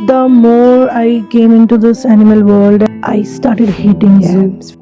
the more I came into this animal world, I started hating zoos.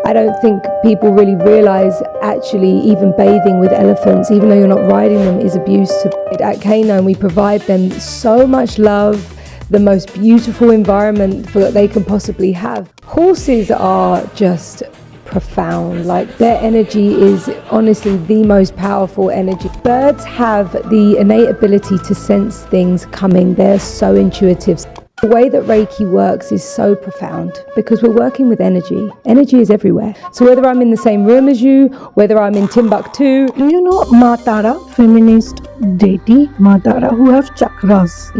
I don't think people really realise actually even bathing with elephants, even though you're not riding them, is abuse to them. At Canine we provide them so much love, the most beautiful environment that they can possibly have. Horses are just profound, like their energy is honestly the most powerful energy. Birds have the innate ability to sense things coming, they're so intuitive. The way that Reiki works is so profound because we're working with energy. Energy is everywhere. So whether I'm in the same room as you, whether I'm in Timbuktu. Do you know Ma Tara, feminist deity, Ma Tara, who have chakras?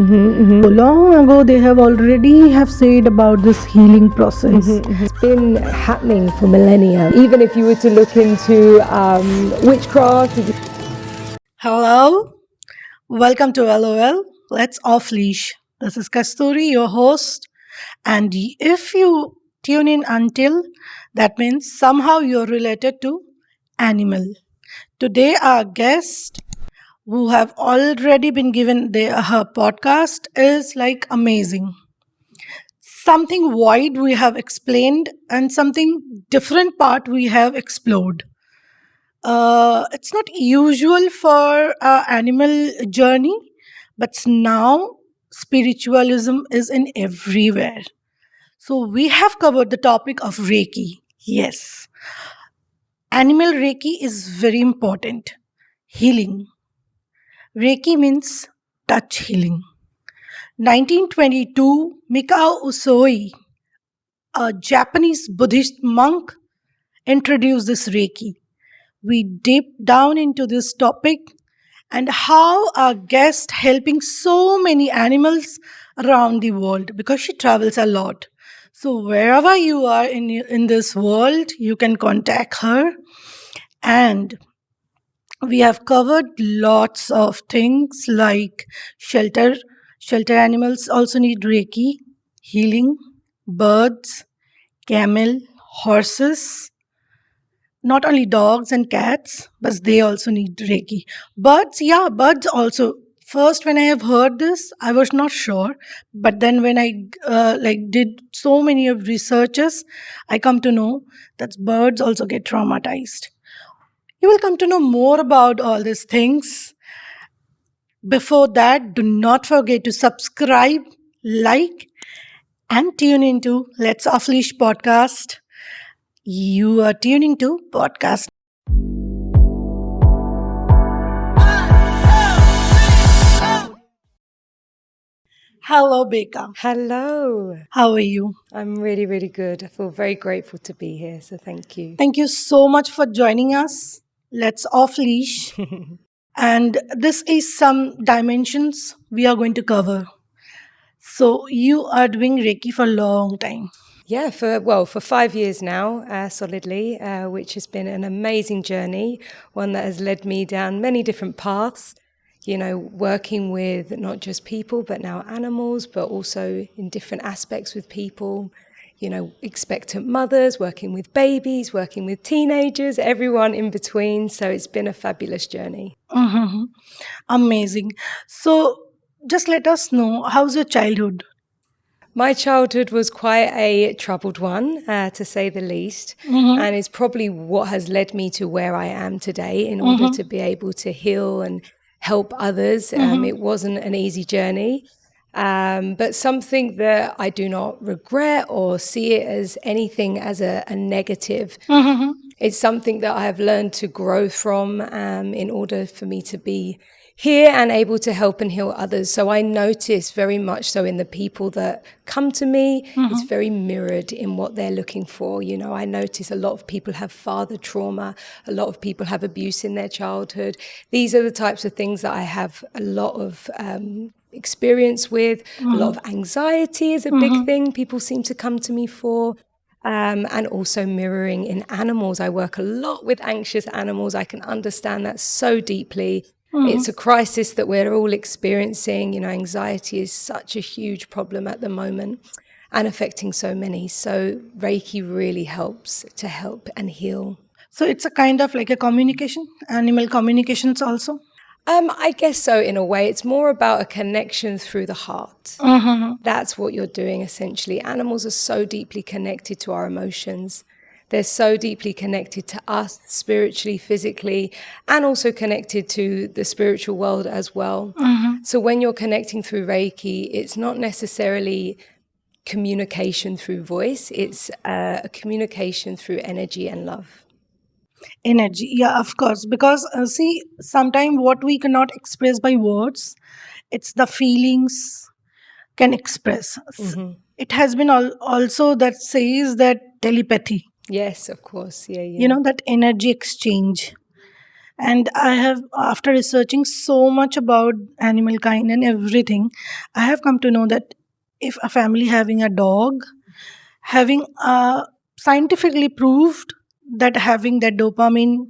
So long ago, they have already have said about this healing process. It's been happening for millennia. Even if you were to look into witchcraft. Hello, welcome to L.O.L. Let's Off Leash. This is Kasturi, your host. And if you tune in until, that means somehow you're related to animal. Today, our guest, who have already been given her podcast, is like amazing. Something wide we have explained and something different part we have explored. It's not usual for animal journey, but now spiritualism is in everywhere. So we have covered the topic of Reiki. Yes, animal Reiki is very important. Healing. Reiki means touch healing. 1922, Mikao Usui, a Japanese Buddhist monk, introduced this Reiki. We deep down into this topic and how our guest helping so many animals around the world because she travels a lot. So wherever you are in this world, you can contact her. And we have covered lots of things like shelter. Shelter animals also need Reiki, healing, birds, camel, horses, not only dogs and cats, but they also need Reiki. Birds also. First, when I have heard this, I was not sure, but then when I did so many of researches, I come to know that birds also get traumatized. You will come to know more about all these things. Before that, do not forget to subscribe, like, and tune into Let's Off Leash podcast. You are tuning to podcast. Hello, Becca. Hello. How are you? I'm really, really good. I feel very grateful to be here, so thank you. Thank you so much for joining us. Let's Off Leash. And this is some dimensions we are going to cover. So you are doing Reiki for a long time. Yeah, for 5 years now, solidly, which has been an amazing journey, one that has led me down many different paths, working with not just people, but now animals, but also in different aspects with people, expectant mothers, working with babies, working with teenagers, everyone in between. So it's been a fabulous journey. Mhm. Amazing. So just let us know, how's your childhood? My childhood was quite a troubled one, to say the least, and it's probably what has led me to where I am today in order to be able to heal and help others. It wasn't an easy journey, but something that I do not regret or see it as anything as a negative. It's something that I have learned to grow from in order for me to be here and able to help and heal others. So I notice very much so in the people that come to me, it's very mirrored in what they're looking for. I notice a lot of people have father trauma, a lot of people have abuse in their childhood. These are the types of things that I have a lot of experience with. A lot of anxiety is a big thing people seem to come to me for. And also mirroring in animals. I work a lot with anxious animals. I can understand that so deeply. It's a crisis that we're all experiencing. Anxiety is such a huge problem at the moment and affecting so many. So Reiki really helps to help and heal. So it's a kind of like a communication, animal communications also. I guess so, in a way. It's more about a connection through the heart. That's what you're doing, essentially. Animals are so deeply connected to our emotions. They're so deeply connected to us spiritually, physically, and also connected to the spiritual world as well. So when you're connecting through Reiki, it's not necessarily communication through voice, it's a communication through energy and love. Energy, yeah, of course, because see, sometimes what we cannot express by words, it's the feelings can express. It has been also that says that telepathy, Yes, of course. Yeah. that energy exchange. And I have, after researching so much about animal kind and everything, I have come to know that if a family having a dog, having scientifically proved that having that dopamine,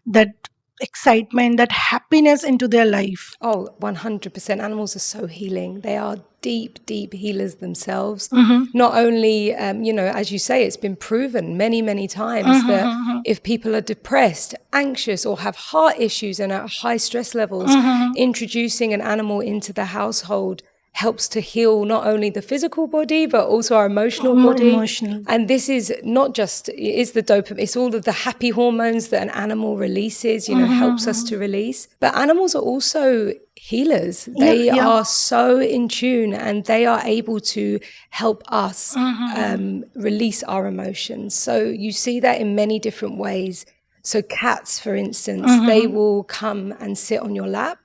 that excitement, that happiness into their life. Oh, 100%. Animals are so healing. They are deep, deep healers themselves. Not only, as you say, it's been proven many, many times that if people are depressed, anxious, or have heart issues and at high stress levels, introducing an animal into the household helps to heal not only the physical body, but also our emotional body. Emotional. And this is not just, it is the dopamine, it's all of the happy hormones that an animal releases, helps us to release. But animals are also healers. They are so in tune and they are able to help us release our emotions. So you see that in many different ways. So cats, for instance, they will come and sit on your lap.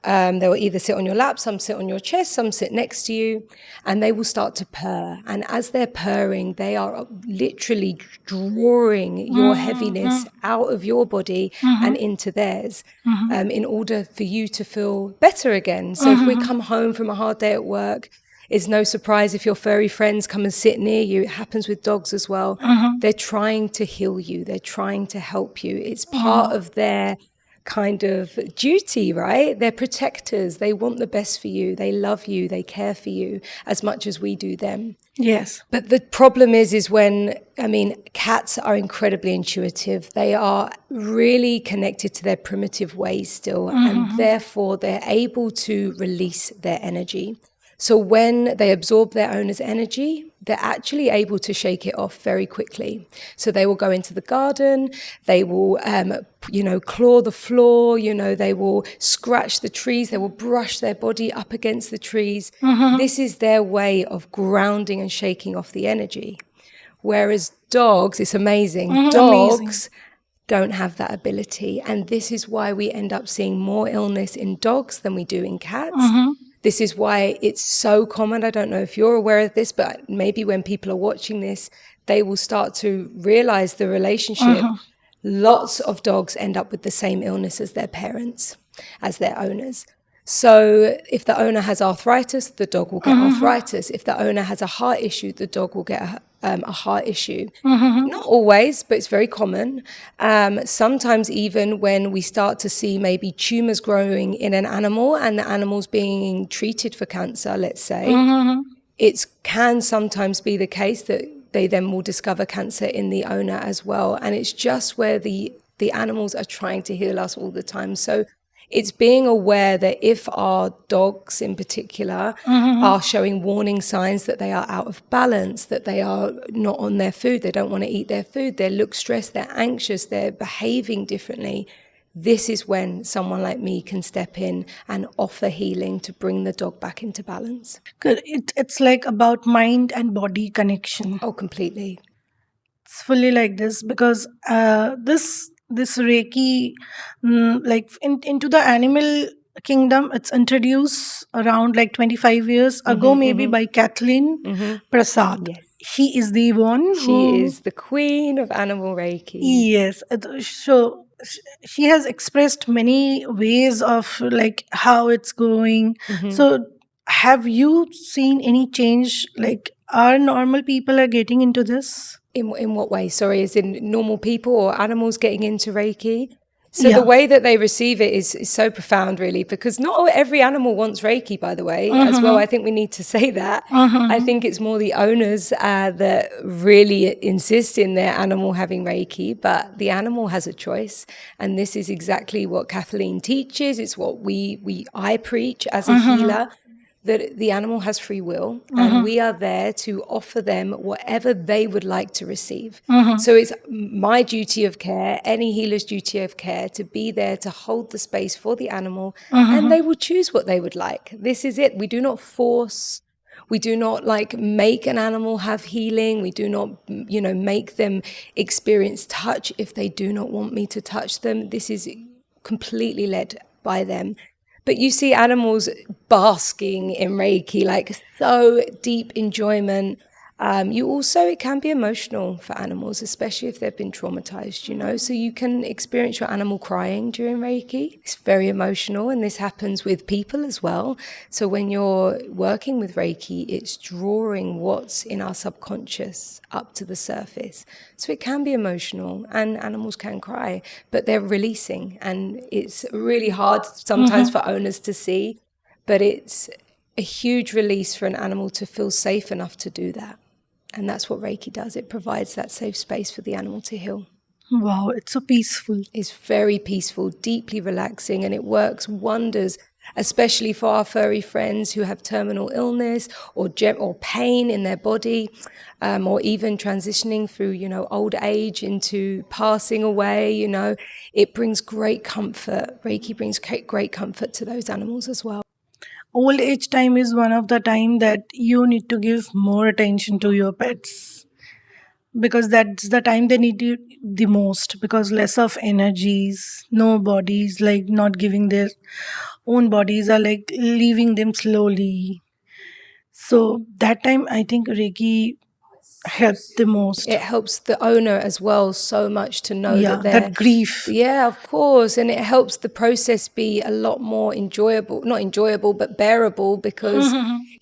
They will either sit on your lap, some sit on your chest, some sit next to you, and they will start to purr. And as they're purring, they are literally drawing your heaviness out of your body and into theirs in order for you to feel better again. So if we come home from a hard day at work, it's no surprise if your furry friends come and sit near you. It happens with dogs as well. They're trying to heal you. They're trying to help you. It's part of their kind of duty, right? They're protectors. They want the best for you. They love you. They care for you as much as we do them. Yes. But the problem is when, cats are incredibly intuitive. They are really connected to their primitive ways still, and therefore they're able to release their energy. So when they absorb their owner's energy, they're actually able to shake it off very quickly. So they will go into the garden, they will, claw the floor, they will scratch the trees, they will brush their body up against the trees. This is their way of grounding and shaking off the energy. Whereas dogs, it's amazing, dogs don't have that ability. And this is why we end up seeing more illness in dogs than we do in cats. This is why it's so common. I don't know if you're aware of this, but maybe when people are watching this, they will start to realize the relationship. Lots of dogs end up with the same illness as their parents, as their owners. So if the owner has arthritis, the dog will get arthritis. If the owner has a heart issue, the dog will get a heart issue. Not always, but it's very common. Sometimes even when we start to see maybe tumors growing in an animal and the animal's being treated for cancer, let's say, it can sometimes be the case that they then will discover cancer in the owner as well. And it's just where the animals are trying to heal us all the time. So it's being aware that if our dogs in particular are showing warning signs that they are out of balance, that they are not on their food, they don't want to eat their food, they look stressed, they're anxious, they're behaving differently, this is when someone like me can step in and offer healing to bring the dog back into balance. Good. It's like about mind and body connection. Oh, completely. It's fully like this because this Reiki, into the animal kingdom, it's introduced around like 25 years ago, maybe by Kathleen Prasad. Yes. She is the one She is the queen of animal Reiki. Yes. So she has expressed many ways of like how it's going. So have you seen any change? Like, are normal people are getting into this? In what way? Sorry, is in normal people or animals getting into Reiki? So the way that they receive it is so profound, really, because not every animal wants Reiki, by the way, as well. I think we need to say that. I think it's more the owners that really insist in their animal having Reiki, but the animal has a choice. And this is exactly what Kathleen teaches. It's what I preach as a healer, that the animal has free will, and we are there to offer them whatever they would like to receive. So it's my duty of care, any healer's duty of care, to be there to hold the space for the animal, and they will choose what they would like. This is it. We do not force. We do not make an animal have healing. We do not, make them experience touch if they do not want me to touch them. This is completely led by them. But you see animals basking in Reiki, so deep enjoyment. It can be emotional for animals, especially if they've been traumatized, So you can experience your animal crying during Reiki. It's very emotional, and this happens with people as well. So when you're working with Reiki, it's drawing what's in our subconscious up to the surface. So it can be emotional, and animals can cry, but they're releasing, and it's really hard sometimes for owners to see, but it's a huge release for an animal to feel safe enough to do that. And that's what Reiki does. It provides that safe space for the animal to heal. Wow, it's so peaceful. It's very peaceful, deeply relaxing, and it works wonders, especially for our furry friends who have terminal illness or pain in their body, or even transitioning through, old age into passing away. It brings great comfort. Reiki brings great comfort to those animals as well. Old age time is one of the time that you need to give more attention to your pets, because that's the time they need you the most, because less of energies, no bodies, not giving their own bodies, are leaving them slowly. So that time I think Reiki helps the most. It helps the owner as well so much to know that they're... that grief. Yeah, of course. And it helps the process be a lot more enjoyable, not enjoyable, but bearable, because,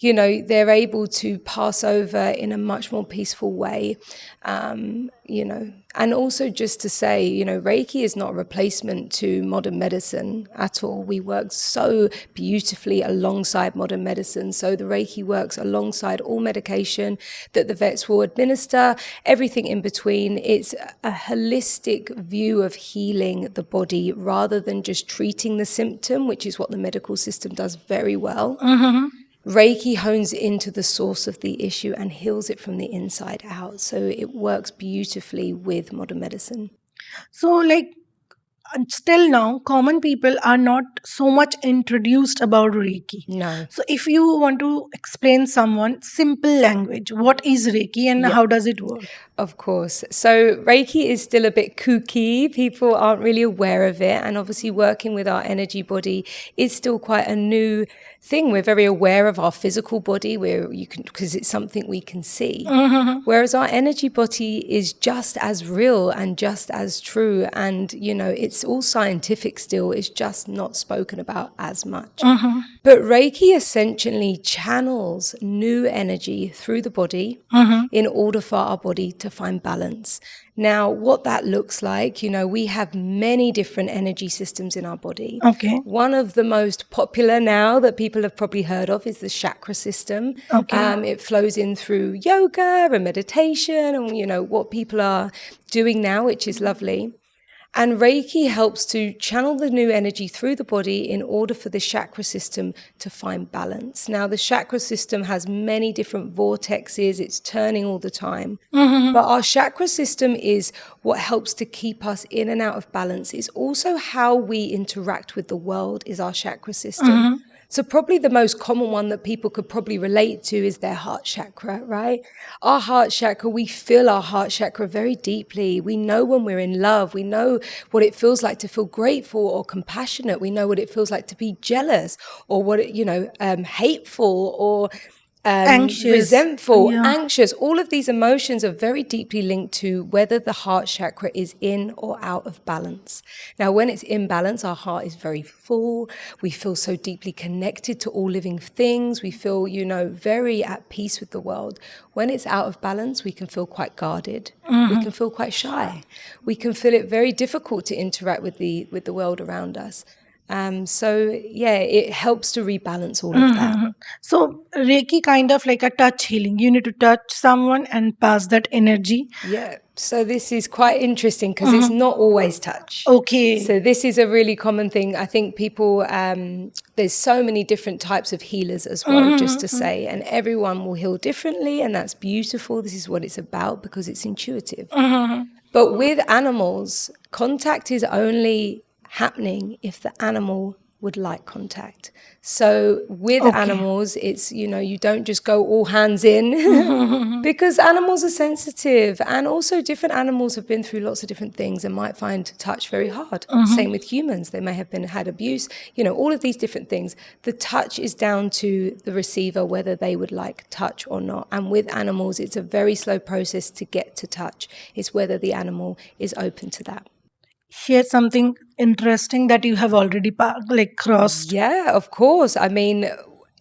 they're able to pass over in a much more peaceful way, And also just to say, Reiki is not a replacement to modern medicine at all. We work so beautifully alongside modern medicine. So the Reiki works alongside all medication that the vets will administer, everything in between. It's a holistic view of healing the body rather than just treating the symptom, which is what the medical system does very well. Reiki hones into the source of the issue and heals it from the inside out. So it works beautifully with modern medicine. So still now, common people are not so much introduced about Reiki. No. So if you want to explain someone simple language, what is Reiki and how does it work? Of course. So Reiki is still a bit kooky. People aren't really aware of it. And obviously working with our energy body is still quite a new thing. We're very aware of our physical body because it's something we can see. Whereas our energy body is just as real and just as true. And, it's all scientific still. It's just not spoken about as much. But Reiki essentially channels new energy through the body in order for our body to find balance. Now, what that looks like, we have many different energy systems in our body. Okay. One of the most popular now that people have probably heard of is the chakra system. Okay. It flows in through yoga and meditation and, what people are doing now, which is lovely. And Reiki helps to channel the new energy through the body in order for the chakra system to find balance. Now, the chakra system has many different vortexes. It's turning all the time. But our chakra system is what helps to keep us in and out of balance. It's also how we interact with the world is our chakra system. So probably the most common one that people could probably relate to is their heart chakra, right? Our heart chakra, we feel our heart chakra very deeply. We know when we're in love. We know what it feels like to feel grateful or compassionate. We know what it feels like to be jealous or hateful or Anxious. resentful, Yeah. anxious. All of these emotions are very deeply linked to whether the heart chakra is in or out of balance. Now, when it's in balance, our heart is very full. We feel so deeply connected to all living things. We feel, very at peace with the world. When it's out of balance, we can feel quite guarded. We can feel quite shy. We can feel it very difficult to interact with the world around us. It helps to rebalance all of that. So Reiki kind of like a touch healing. You need to touch someone and pass that energy. Yeah. So this is quite interesting because it's not always touch. Okay. So this is a really common thing. I think people, there's so many different types of healers as well, just to say, and everyone will heal differently, and that's beautiful. This is what it's about because it's intuitive. But with animals, contact is only happening if the animal would like contact. So with animals, it's, you don't just go all hands in because animals are sensitive, and also different animals have been through lots of different things and might find touch very hard. Same with humans. They may have had abuse, all of these different things. The touch is down to the receiver, whether they would like touch or not. And with animals, it's a very slow process to get to touch. It's whether the animal is open to that. Share something interesting that you have already crossed. Yeah, of course. I mean,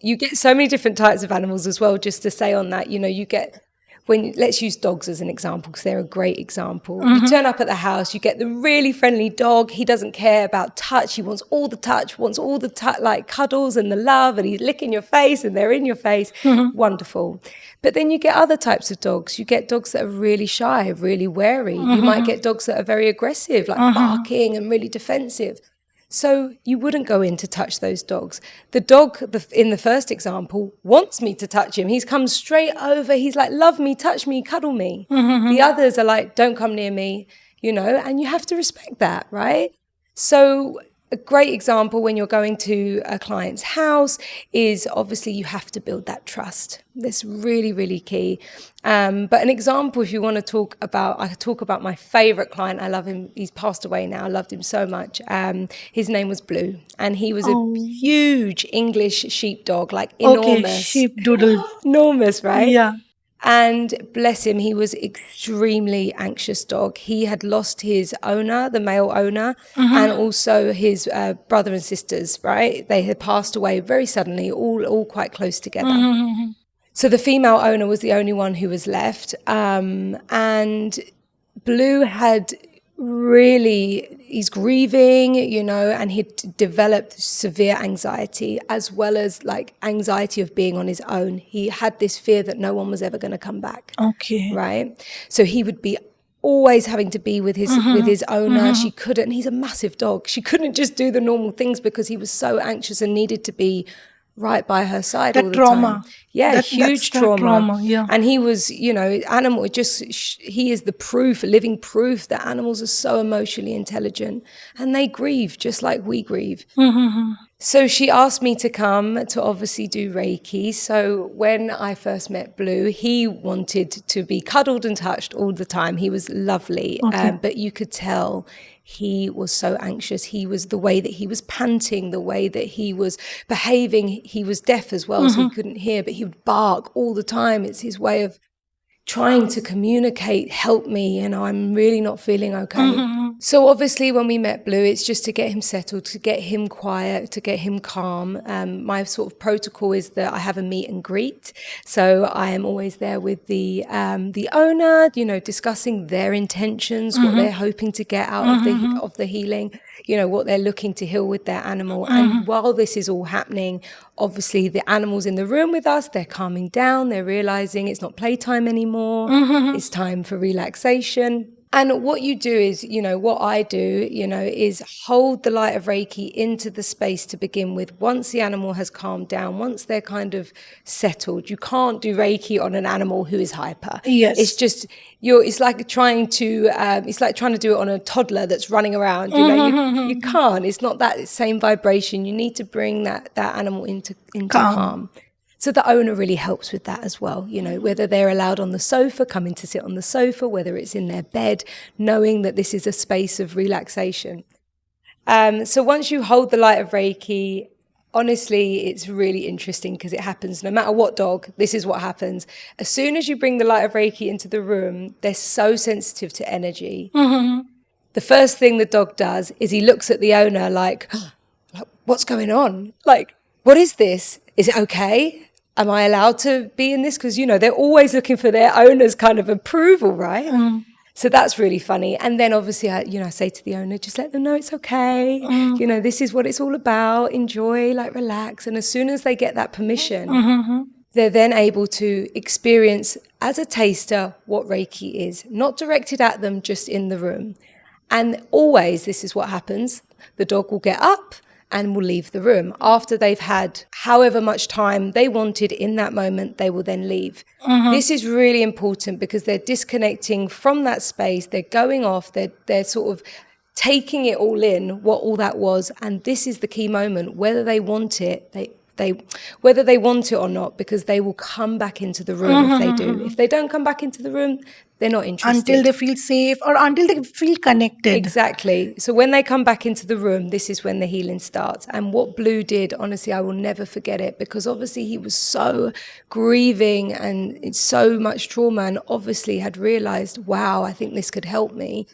you get so many different types of animals as well, just to say on that, you get, let's use dogs as an example because they're a great example. You turn up at the house, you get the really friendly dog. He doesn't care about touch. He wants all the touch, like cuddles and the love, and he's licking your face and they're in your face. Wonderful. But then you get other types of dogs. You get dogs that are really shy, really wary. You might get dogs that are very aggressive, like barking and really defensive. So you wouldn't go in to touch those dogs. The dog in the first example wants me to touch him. He's come straight over. He's like, love me, touch me, cuddle me. The others are like, don't come near me, and you have to respect that, right? So a great example when you're going to a client's house is obviously you have to build that trust. That's really, really key. But an example, if you want to talk about, I could talk about my favorite client. I love him. He's passed away now. I loved him so much. His name was Blue, and he was a huge English sheepdog, like enormous. Okay, sheep doodle. Enormous, right? Yeah. And bless him, he was extremely anxious dog. He had lost his owner, the male owner, and also his brother and sisters, right? They had passed away very suddenly, all quite close together. So the female owner was the only one who was left. And Blue had he's grieving, and he'd developed severe anxiety as well as like anxiety of being on his own. He had this fear that no one was ever going to come back. Okay. Right. So he would be always having to be with his owner. She couldn't, and he's a massive dog. She couldn't just do the normal things because he was so anxious and needed to be right by her side all the time. Yeah, huge trauma. Yeah. And he was, animal, he is the proof, living proof that animals are so emotionally intelligent and they grieve just like we grieve. So she asked me to come to obviously do Reiki. So when I first met Blue, he wanted to be cuddled and touched all the time. He was lovely, but you could tell he was so anxious. He was, the way that he was panting, the way that he was behaving. He was deaf as well, so he couldn't hear, but he would bark all the time. It's his way of trying to communicate, help me, I'm really not feeling okay. So obviously when we met Blue, it's just to get him settled, to get him quiet, to get him calm. My sort of protocol is that I have a meet and greet. So I am always there with the owner, discussing their intentions, what they're hoping to get out of the healing, what they're looking to heal with their animal. And while this is all happening, obviously the animals in the room with us, they're calming down, they're realizing it's not playtime anymore, it's time for relaxation. And what you do is, what I do, is hold the light of Reiki into the space to begin with. Once the animal has calmed down, once they're kind of settled, you can't do Reiki on an animal who is hyper. Yes. It's just, it's like trying to do it on a toddler that's running around. You can't. It's not that same vibration. You need to bring that animal into calm. So the owner really helps with that as well, whether they're allowed on the sofa, coming to sit on the sofa, whether it's in their bed, knowing that this is a space of relaxation. So once you hold the light of Reiki, Honestly, it's really interesting because it happens no matter what dog. This is what happens. As soon as you bring the light of Reiki into the room, they're so sensitive to energy. The first thing the dog does is he looks at the owner like, what's going on? Like, what is this? Is it okay? Am I allowed to be in this? Because, they're always looking for their owner's kind of approval, right? So that's really funny. And then obviously, I say to the owner, just let them know it's okay. This is what it's all about. Enjoy, relax. And as soon as they get that permission, they're then able to experience as a taster what Reiki is, not directed at them, just in the room. And always this is what happens. The dog will get up and will leave the room. After they've had however much time they wanted in that moment, they will then leave. This is really important because they're disconnecting from that space. They're going off. They're sort of taking it all in, what all that was. And this is the key moment, whether they want it, whether they want it or not, because they will come back into the room if they do. If they don't come back into the room, they're not interested. Until they feel safe or until they feel connected. Exactly. So when they come back into the room, this is when the healing starts. And what Blue did, honestly, I will never forget it, because obviously he was so grieving and it's so much trauma, and obviously had realized, wow, I think this could help me.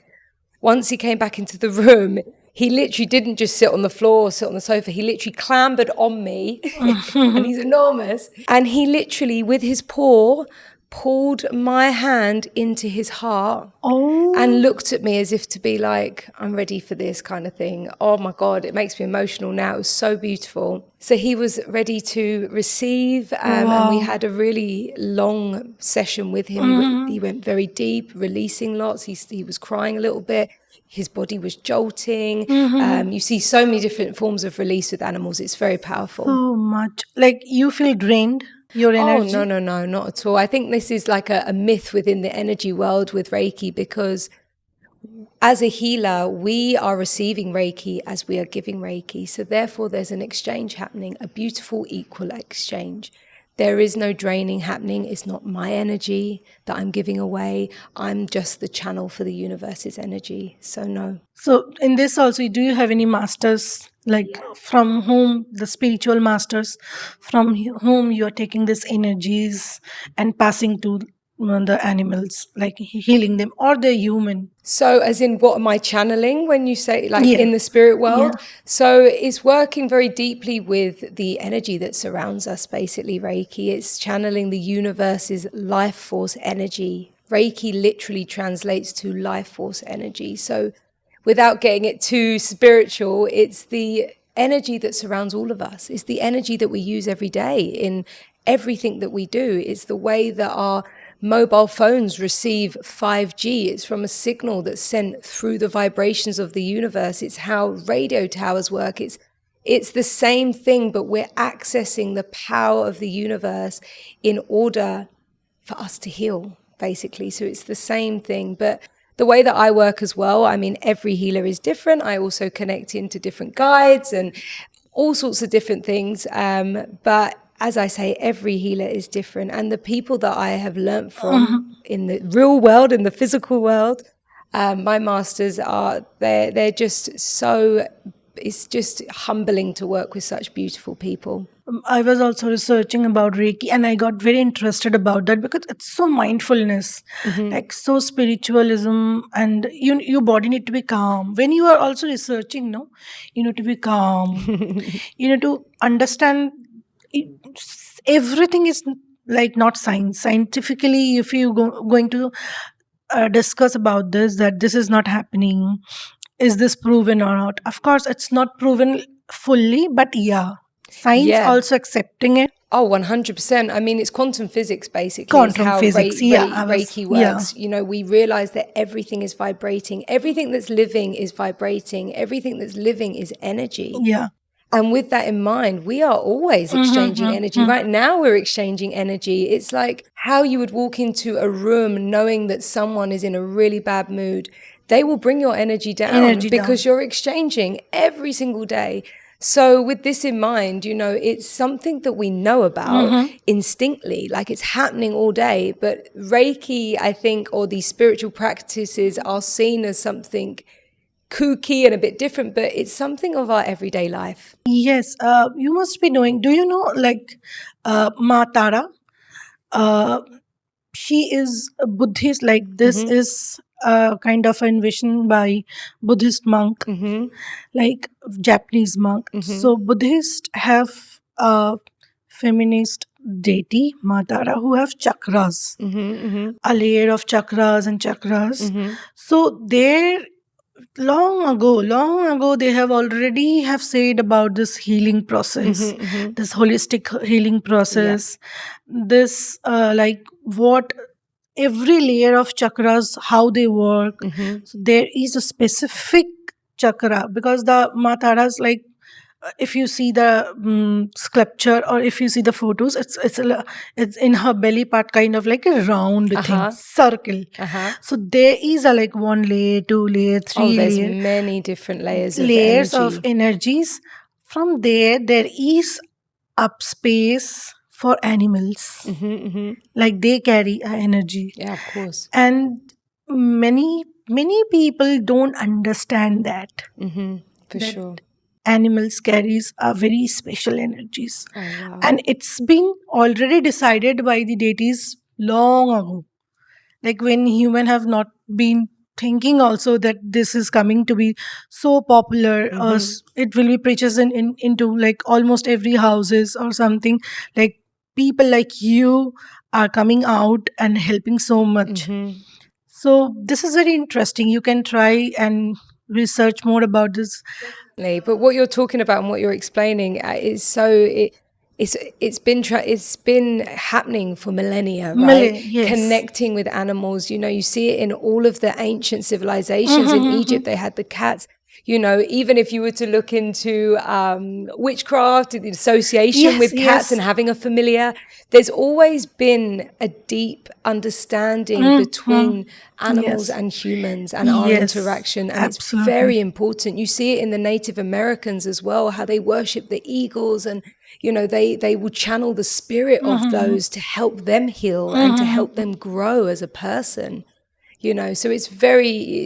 Once he came back into the room, he literally didn't just sit on the floor or sit on the sofa. He literally clambered on me and he's enormous. And he literally, with his paw, pulled my hand into his heart and looked at me as if to be like, I'm ready for this kind of thing. Oh my God, it makes me emotional now. It was so beautiful. So he was ready to receive, and we had a really long session with him. He went very deep, releasing lots. He was crying a little bit. His body was jolting. You see so many different forms of release with animals. It's very powerful. So much. Like, you feel drained, your energy? Oh, no, not at all. I think this is like a myth within the energy world with Reiki, because as a healer, we are receiving Reiki as we are giving Reiki. So therefore, there's an exchange happening, a beautiful, equal exchange. There is no draining happening. It's not my energy that I'm giving away. I'm just the channel for the universe's energy. So no. So in this also, do you have any masters, like from whom, the spiritual masters, from whom you are taking these energies and passing to the animals, like healing them, or the human? So as in, what am I channeling when you say Yeah. in the spirit world? Yeah. So it's working very deeply with the energy that surrounds us, basically, Reiki. It's channeling the universe's life force energy. Reiki literally translates to life force energy. So without getting it too spiritual, it's the energy that surrounds all of us. It's the energy that we use every day in everything that we do. It's the way that our mobile phones receive 5G. It's from a signal that's sent through the vibrations of the universe. It's how radio towers work. It's the same thing, but we're accessing the power of the universe in order for us to heal, basically. So it's the same thing. But the way that I work as well, I mean, every healer is different. I also connect into different guides and all sorts of different things. But as I say, every healer is different. And the people that I have learnt from in the real world, in the physical world, my masters they're just so, it's just humbling to work with such beautiful people. I was also researching about Reiki, and I got very interested about that because it's so mindfulness, like so spiritualism, and your body need to be calm. When you are also researching, no, you need to be calm. You need to understand everything is like not science. Scientifically, if you going to discuss about this, that this is not happening, is this proven or not? Of course, it's not proven fully, but yeah. Science also accepting it. Oh, 100%. I mean, it's quantum physics, basically. Quantum it's how physics, Reiki works. You know, we realize that everything is vibrating. Everything that's living is vibrating. Everything that's living is energy. Yeah. And with that in mind, we are always exchanging energy. Right now, we're exchanging energy. It's like how you would walk into a room knowing that someone is in a really bad mood. They will bring your energy down because you're exchanging every single day. So with this in mind, you know, it's something that we know about instinctively, like it's happening all day. But Reiki, I think, or these spiritual practices are seen as something kooky and a bit different, but it's something of our everyday life. Yes, you must be knowing. Do you know, like, Ma Tara? Uh, she is a Buddhist. Like, this is a kind of invention by Buddhist monk, like Japanese monk. So Buddhists have a feminist deity, Ma Tara, who have chakras, a layer of chakras and chakras. So there, long ago, they have already have said about this healing process, this holistic healing process, this like what every layer of chakras, how they work. So there is a specific chakra, because the Mataras, like, if you see the sculpture, or if you see the photos, it's in her belly part, kind of like a round thing, circle. So there is a like one layer, two layer, three there's layer, many different layers of layers energy. of energies. From there is up space for animals, like they carry a energy. Yeah, of course. And many people don't understand that, For that sure. animals carries a very special energies. Oh, wow. And it's been already decided by the deities long ago, like when human have not been thinking also that this is coming to be so popular, or it will be preaches into like almost every houses or something, like people like you are coming out and helping so much. So this is very interesting. You can try and research more about this. But what you're talking about and what you're explaining is it's been happening for millennia, right? Yes. Connecting with animals. You see it in all of the ancient civilizations. In Egypt, they had the cats. Even if you were to look into witchcraft, the association with cats and having a familiar, there's always been a deep understanding between animals and humans and our interaction. And it's very important. You see it in the Native Americans as well, how they worship the eagles, and they will channel the spirit of those to help them heal and to help them grow as a person. So it's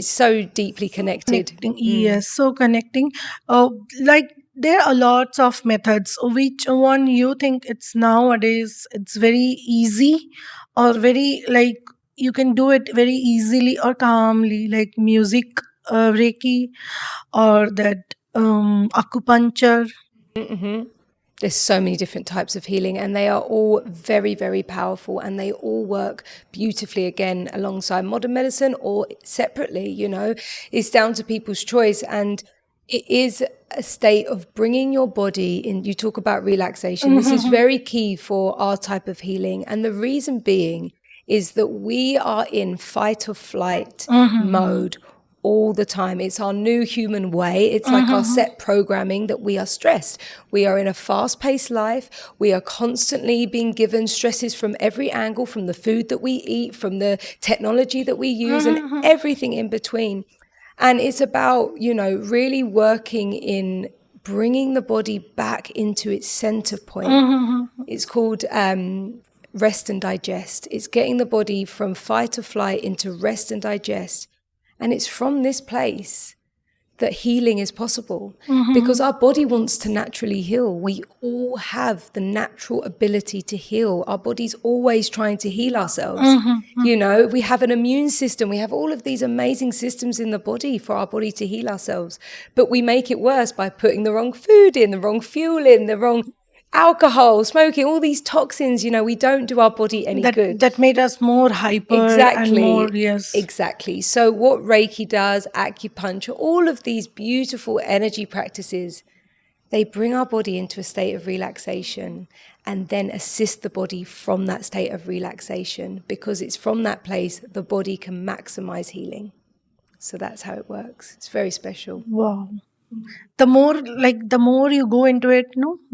so deeply connected. Yes, so connecting. Like, there are lots of methods. Which one you think it's nowadays it's very easy, or very like you can do it very easily or calmly, like music, Reiki, or that acupuncture? There's so many different types of healing, and they are all very, very powerful, and they all work beautifully, again, alongside modern medicine or separately. It's down to people's choice. And it is a state of bringing your body in. You talk about relaxation. This is very key for our type of healing. And the reason being is that we are in fight or flight mode all the time. It's our new human way. It's like our set programming that we are stressed. We are in a fast-paced life. We are constantly being given stresses from every angle, from the food that we eat, from the technology that we use, and everything in between. And it's about, really working in bringing the body back into its center point. It's called rest and digest. It's getting the body from fight or flight into rest and digest. And it's from this place that healing is possible, because our body wants to naturally heal. We all have the natural ability to heal. Our body's always trying to heal ourselves. We have an immune system. We have all of these amazing systems in the body for our body to heal ourselves. But we make it worse by putting the wrong food in, the wrong fuel in, the wrong alcohol, smoking, all these toxins. We don't do our body any good. That made us more hyper. Exactly. And more, yes. Exactly. So what Reiki does, acupuncture, all of these beautiful energy practices, they bring our body into a state of relaxation and then assist the body from that state of relaxation, because it's from that place the body can maximize healing. So that's how it works. It's very special. Wow. The more you go into it,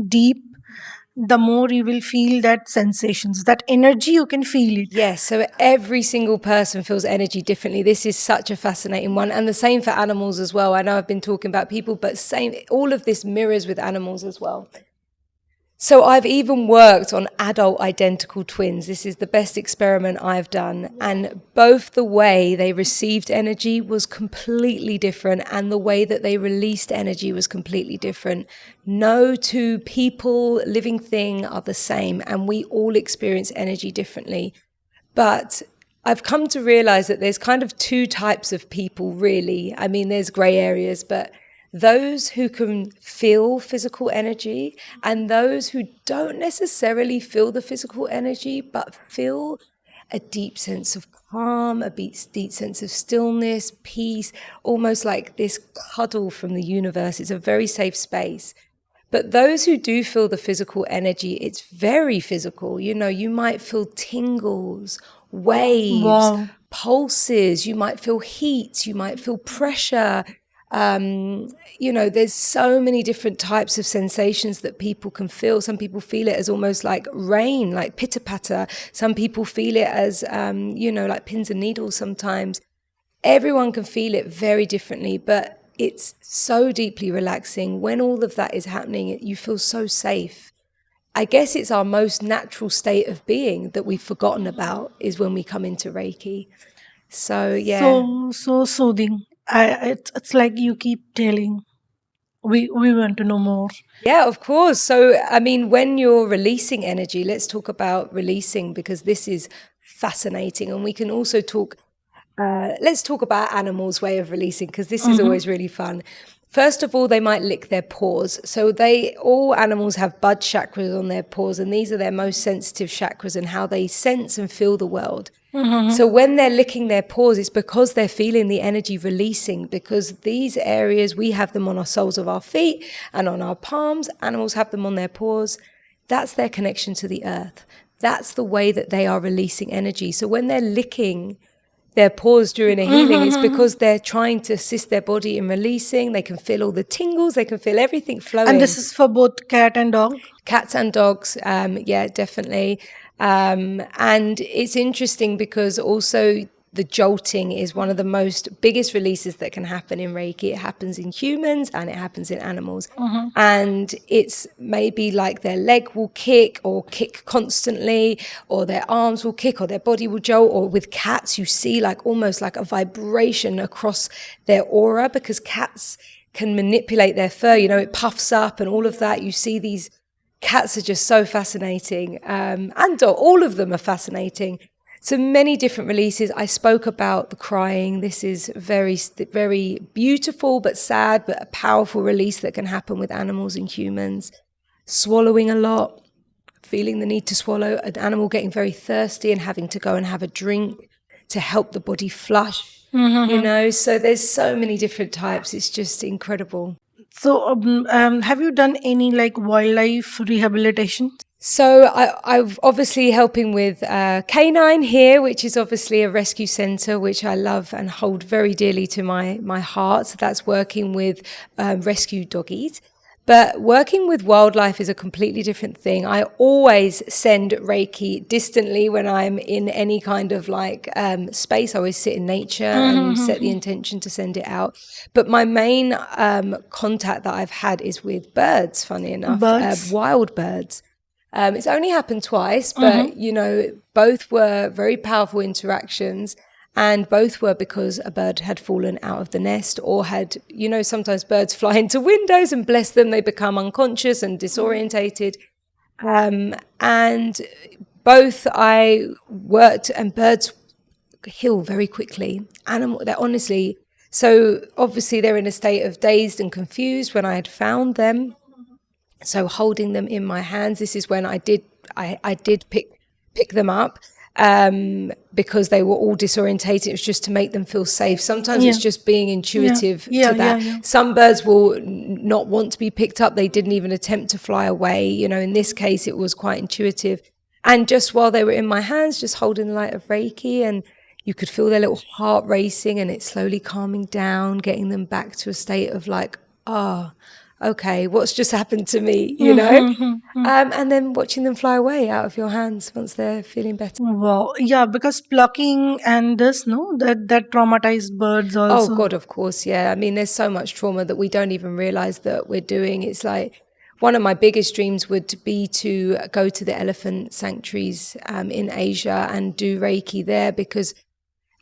deep, the more you will feel that sensations, that energy, you can feel it. Yes, so every single person feels energy differently. This is such a fascinating one. And the same for animals as well. I know I've been talking about people, but all of this mirrors with animals as well. So I've even worked on adult identical twins. This is the best experiment I've done. And both the way they received energy was completely different, and the way that they released energy was completely different. No two people, living thing are the same, and we all experience energy differently. But I've come to realize that there's kind of two types of people, really. I mean, there's gray areas, but those who can feel physical energy and those who don't necessarily feel the physical energy, but feel a deep sense of calm, a deep sense of stillness, peace, almost like this cuddle from the universe. It's a very safe space. But those who do feel the physical energy, it's very physical. You know, you might feel tingles, waves, Wow. pulses, you might feel heat, you might feel pressure. You know, there's so many different types of sensations that people can feel. Some people feel it as almost like rain, like pitter patter. Some people feel it as, you know, like pins and needles sometimes. Everyone can feel it very differently, but it's so deeply relaxing. When all of that is happening, you feel so safe. I guess it's our most natural state of being that we've forgotten about is when we come into Reiki. So, yeah. So soothing. It's like you keep telling. We want to know more. Yeah, of course. So, I mean, when you're releasing energy, let's talk about releasing, because this is fascinating. And we can also talk, let's talk about animals' way of releasing, because this is always really fun. First of all, they might lick their paws. So all animals have bud chakras on their paws, and these are their most sensitive chakras and how they sense and feel the world. So when they're licking their paws, it's because they're feeling the energy releasing, because these areas, we have them on our soles of our feet and on our palms. Animals have them on their paws. That's their connection to the earth. That's the way that they are releasing energy. So when they're licking their paws during a healing, it's because they're trying to assist their body in releasing. They can feel all the tingles. They can feel everything flowing. And this is for both cat and dog? Cats and dogs, yeah, definitely. And it's interesting because also the jolting is one of the biggest releases that can happen in Reiki. It happens in humans and it happens in animals. And it's maybe like their leg will kick or kick constantly, or their arms will kick, or their body will jolt. Or with cats, you see like almost like a vibration across their aura, because cats can manipulate their fur. You know, it puffs up and all of that. You see these cats are just so fascinating, and all of them are fascinating. So many different releases. I spoke about the crying. This is very, very beautiful but sad, but a powerful release that can happen with animals and humans. Swallowing a lot, feeling the need to swallow, an animal getting very thirsty and having to go and have a drink to help the body flush, you know. So there's so many different types. It's just incredible. So, have you done any like wildlife rehabilitation? So I'm obviously helping with Canine here, which is obviously a rescue centre, which I love and hold very dearly to my heart. So that's working with rescue doggies. But working with wildlife is a completely different thing. I always send Reiki distantly when I'm in any kind of like space. I always sit in nature and set the intention to send it out. But my main contact that I've had is with birds, funny enough, Birds? wild birds. It's only happened twice, but, you know, both were very powerful interactions. And both were because a bird had fallen out of the nest, or had, you know, sometimes birds fly into windows and bless them, they become unconscious and disorientated. And both I worked, and birds heal very quickly. They're honestly, so obviously they're in a state of dazed and confused when I had found them. So holding them in my hands, this is when I did pick them up, because they were all disorientated. It was just to make them feel safe. Sometimes it's just being intuitive to that. Some birds will not want to be picked up. They didn't even attempt to fly away. You know, in this case, it was quite intuitive. And just while they were in my hands, just holding the light of Reiki, and you could feel their little heart racing, and it slowly calming down, getting them back to a state of like, okay, what's just happened to me, you know? And then watching them fly away out of your hands once they're feeling better. Wow. Yeah, because plucking and this, no, that traumatized birds Oh, also. God, of course, yeah. I mean, there's so much trauma that we don't even realize that we're doing. It's like one of my biggest dreams would be to go to the elephant sanctuaries in Asia and do Reiki there, because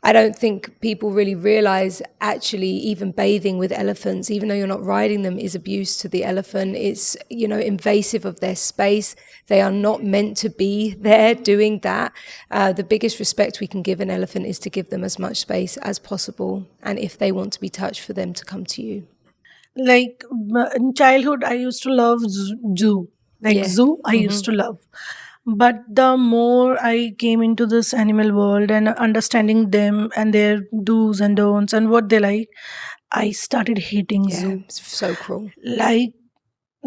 I don't think people really realize actually even bathing with elephants, even though you're not riding them, is abuse to the elephant. It's, invasive of their space. They are not meant to be there doing that. The biggest respect we can give an elephant is to give them as much space as possible. And if they want to be touched, for them to come to you. Like in childhood, I used to love zoo. Like Yeah. zoo, I used to love. But the more I came into this animal world and understanding them and their do's and don'ts and what they like, I started hating Yeah. zoo. It's so cruel. Like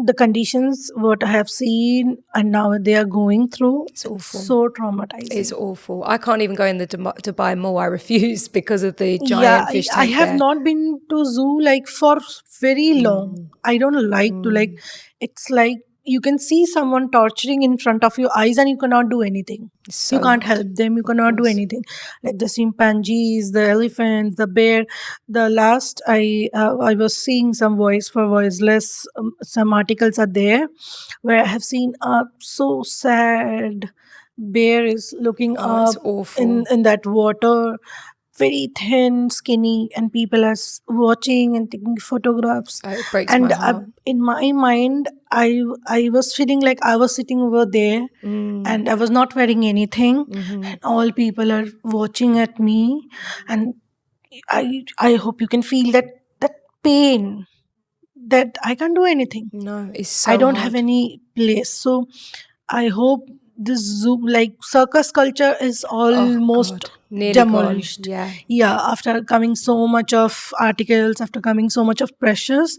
the conditions what I have seen and now they are going through, It's it's awful. so It's traumatizing. awful. I can't even go in the Dubai Mall. I refuse because of the Yeah, giant fish I tank have there. not been to zoo like for very long. I don't like to like. It's like you can see someone torturing in front of your eyes and you cannot do anything. It's You so can't hard. help them. You Of cannot do course. anything. Like the chimpanzees, the elephants, the bear. The last I was seeing some voice for voiceless. Some articles are there where I have seen a so sad bear is looking Oh, it's up awful. in that water, very thin, skinny, and people are watching and taking photographs. It breaks my And heart. in my mind, I was feeling like I was sitting over there, and I was not wearing anything, and all people are watching at me, and I hope you can feel that pain that I can't do anything. No, it's I so don't have hard. any place. So I hope this Zoom, like circus culture, is Oh, almost God. Nearly gone. demolished. Yeah. Yeah, after coming so much of articles, after coming so much of pressures,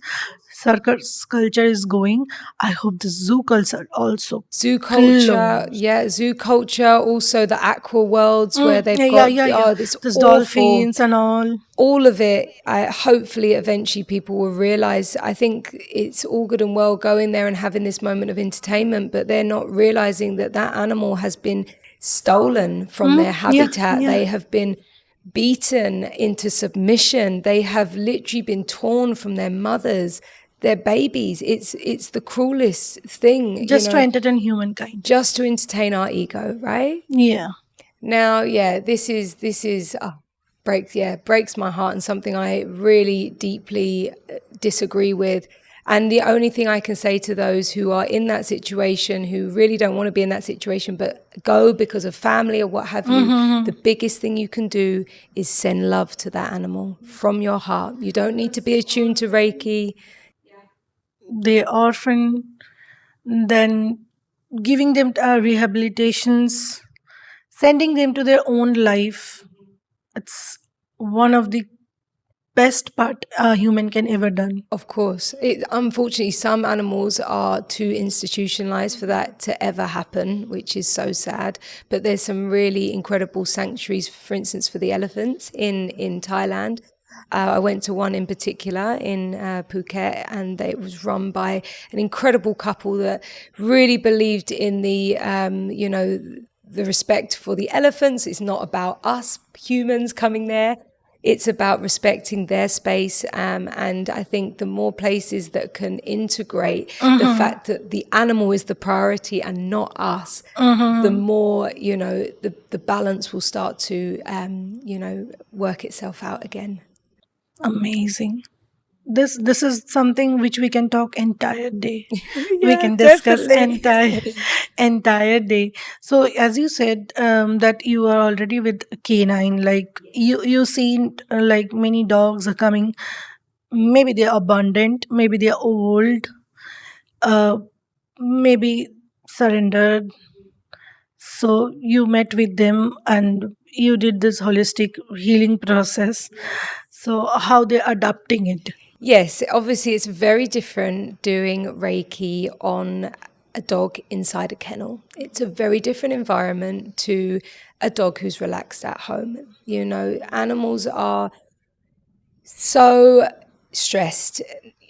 circus culture is going. I hope the zoo culture also Zoo culture. closed. Yeah, zoo culture. Also the aqua worlds where they've Yeah, got, yeah, yeah. oh, this There's awful. dolphins and all. All of it, hopefully eventually people will realize. I think it's all good and well going there and having this moment of entertainment, but they're not realizing that that animal has been stolen from their Yeah, habitat. yeah. They have been beaten into submission. They have literally been torn from their mothers, their babies. It's the cruelest thing, Just to entertain humankind. just to entertain our ego, right? Yeah. Now, yeah, this is breaks my heart, and something I really deeply disagree with. And the only thing I can say to those who are in that situation, who really don't want to be in that situation, but go because of family or what have you, the biggest thing you can do is send love to that animal from your heart. You don't need to be attuned to Reiki. They orphan, then giving them rehabilitations, sending them to their own life. It's one of the best part a human can ever done. Of course. Unfortunately, some animals are too institutionalized for that to ever happen, which is so sad. But there's some really incredible sanctuaries, for instance, for the elephants in Thailand. I went to one in particular in Phuket, and it was run by an incredible couple that really believed in the respect for the elephants. It's not about us humans coming there. It's about respecting their space. And I think the more places that can integrate the fact that the animal is the priority and not us, the more, the balance will start to, work itself out again. Amazing. This is something which we can talk entire day. We Yeah, can discuss definitely. entire day. So as you said, that you are already with canine, like you seen like many dogs are coming. Maybe they're abundant, maybe they're old, uh, maybe surrendered. So you met with them and you did this holistic healing process. So how they're adapting it? Yes, obviously it's very different doing Reiki on a dog inside a kennel. It's a very different environment to a dog who's relaxed at home. Animals are so stressed,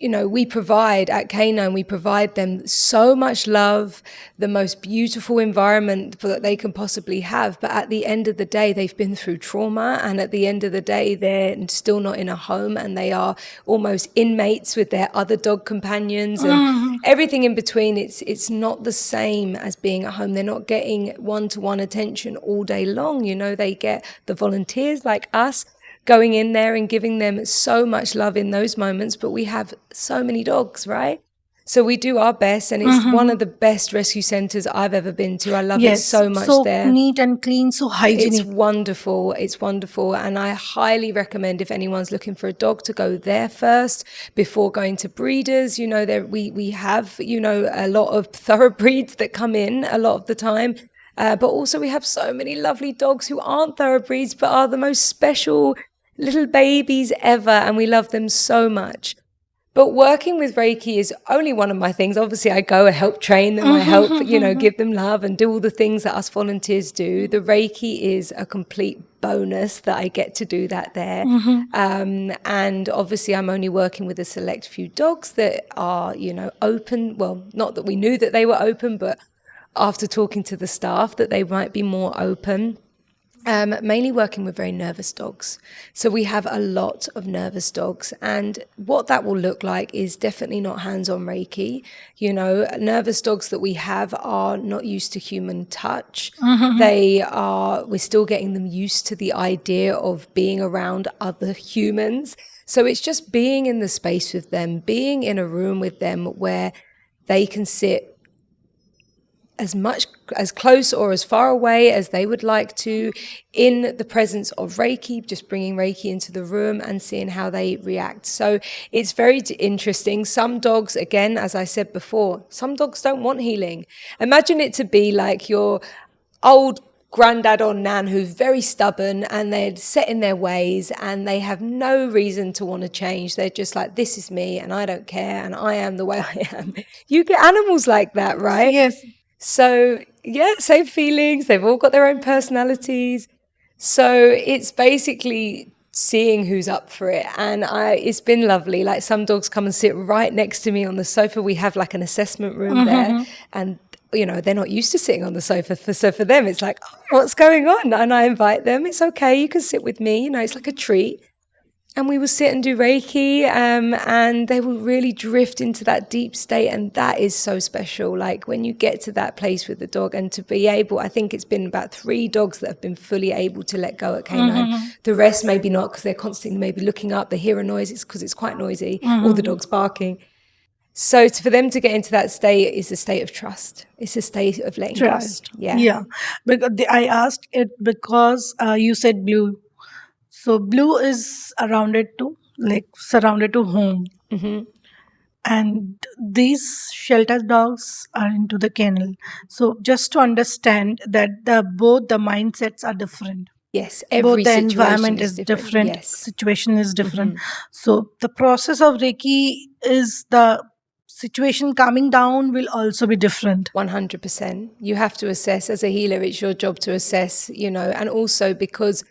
we provide at Canine, we provide them so much love, the most beautiful environment that they can possibly have. But at the end of the day, they've been through trauma. And at the end of the day, they're still not in a home, and they are almost inmates with their other dog companions and everything in between. It's not the same as being at home. They're not getting one-to-one attention all day long. They get the volunteers like us going in there and giving them so much love in those moments. But we have so many dogs, right? So we do our best, and it's one of the best rescue centers I've ever been to. I love it so much so there. neat and clean, so hygienic. It's wonderful. It's wonderful. And I highly recommend, if anyone's looking for a dog, to go there first before going to breeders. We have, a lot of thoroughbreds that come in a lot of the time. But also we have so many lovely dogs who aren't thoroughbreds, but are the most special little babies ever. And we love them so much. But working with Reiki is only one of my things. Obviously, I go and help train them. I help, give them love and do all the things that us volunteers do. The Reiki is a complete bonus that I get to do that there. And obviously, I'm only working with a select few dogs that are, open. Well, not that we knew that they were open, but after talking to the staff, that they might be more open. Mainly working with very nervous dogs. So we have a lot of nervous dogs, and what that will look like is definitely not hands-on Reiki. Nervous dogs that we have are not used to human touch. We're still getting them used to the idea of being around other humans. So it's just being in the space with them, being in a room with them where they can sit as close or as far away as they would like to, in the presence of Reiki, just bringing Reiki into the room and seeing how they react. So it's very interesting. Some dogs, again, as I said before, some dogs don't want healing. Imagine it to be like your old granddad or nan who's very stubborn, and they're set in their ways and they have no reason to want to change. They're just like, this is me and I don't care and I am the way I am. You get animals like that, right? Yes. So, yeah, same feelings. They've all got their own personalities. So it's basically seeing who's up for it. And it's been lovely. Like, some dogs come and sit right next to me on the sofa. We have like an assessment room there. And, they're not used to sitting on the sofa. So for them, it's like, oh, what's going on? And I invite them. It's okay. You can sit with me. It's like a treat. And we will sit and do Reiki, and they will really drift into that deep state. And that is so special. Like, when you get to that place with the dog, and to be able, I think it's been about 3 dogs that have been fully able to let go at Canine. The rest maybe not, because they're constantly maybe looking up. They hear a noise. It's because it's quite noisy. All the dogs barking. So for them to get into that state is a state of trust. It's a state of letting Trust. go. Yeah. Because I asked it because you said blue. So blue is surrounded to home. And these shelter dogs are into the kennel. So just to understand that both the mindsets are different. Yes, Both every the situation environment is is different. different, Yes. situation is different. So the process of Reiki is the situation calming down will also be different. 100%. You have to assess as a healer. It's your job to assess, and also because,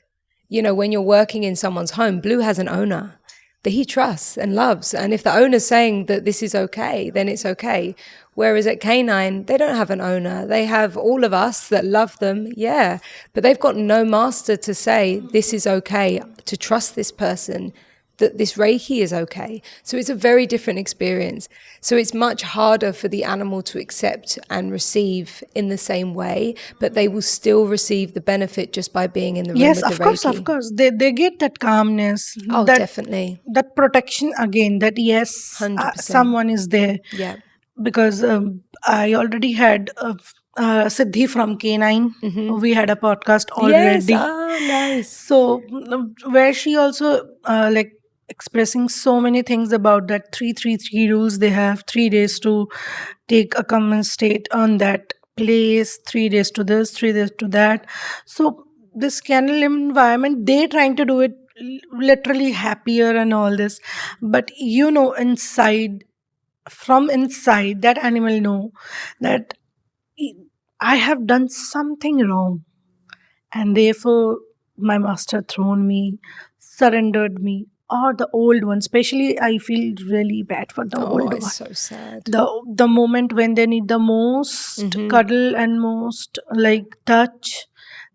when you're working in someone's home, Blue has an owner that he trusts and loves. And if the owner's saying that this is okay, then it's okay. Whereas at Canine, they don't have an owner. They have all of us that love them, yeah. But they've got no master to say, this is okay, to trust this person, that this Reiki is okay. So it's a very different experience. So it's much harder for the animal to accept and receive in the same way, but they will still receive the benefit just by being in the room Yes, with the of Reiki. course. They get that calmness, Oh, that definitely. that protection again. That yes, 100%. someone is there. Yeah. Because I already had Siddhi from K9. We had a podcast Yes. already. Oh, nice. So where she also expressing so many things about that 333 rules. They have 3 days to take a common state on that place, 3 days to this, 3 days to that. So this kennel environment, they trying to do it literally happier and all this, but inside, from inside, that animal know that I have done something wrong, and therefore my master thrown me, surrendered me. or the old one. Especially, I feel really bad for the Oh, old it's one. so sad. The moment when they need the most cuddle and most like touch,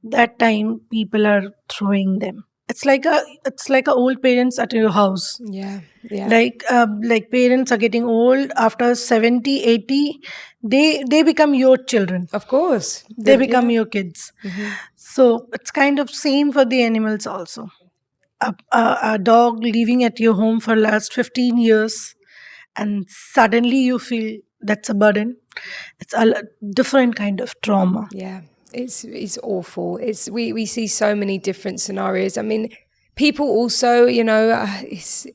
that time people are throwing them. It's like a old parents at your house. Yeah, yeah. Like parents are getting old after 70, 80. They become your children. Of course. They become Yeah. your kids. So it's kind of same for the animals also. A dog living at your home for last 15 years, and suddenly you feel that's a burden. It's different kind of trauma. Yeah, it's awful. We see so many different scenarios. I mean, people also, it's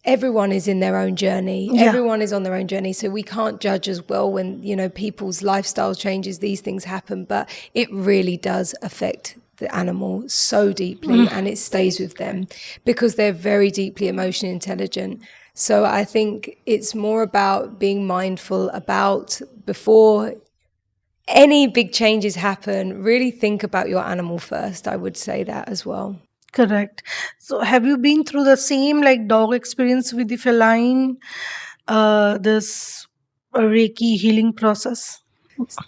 everyone is in their own journey. Yeah. Everyone is on their own journey. So we can't judge as well when, people's lifestyle changes, these things happen, but it really does affect the animal so deeply and it stays with them because they're very deeply emotionally intelligent. So I think it's more about being mindful about before any big changes happen, really think about your animal first. I would say that as well. Correct. So have you been through the same like dog experience with the feline, this Reiki healing process?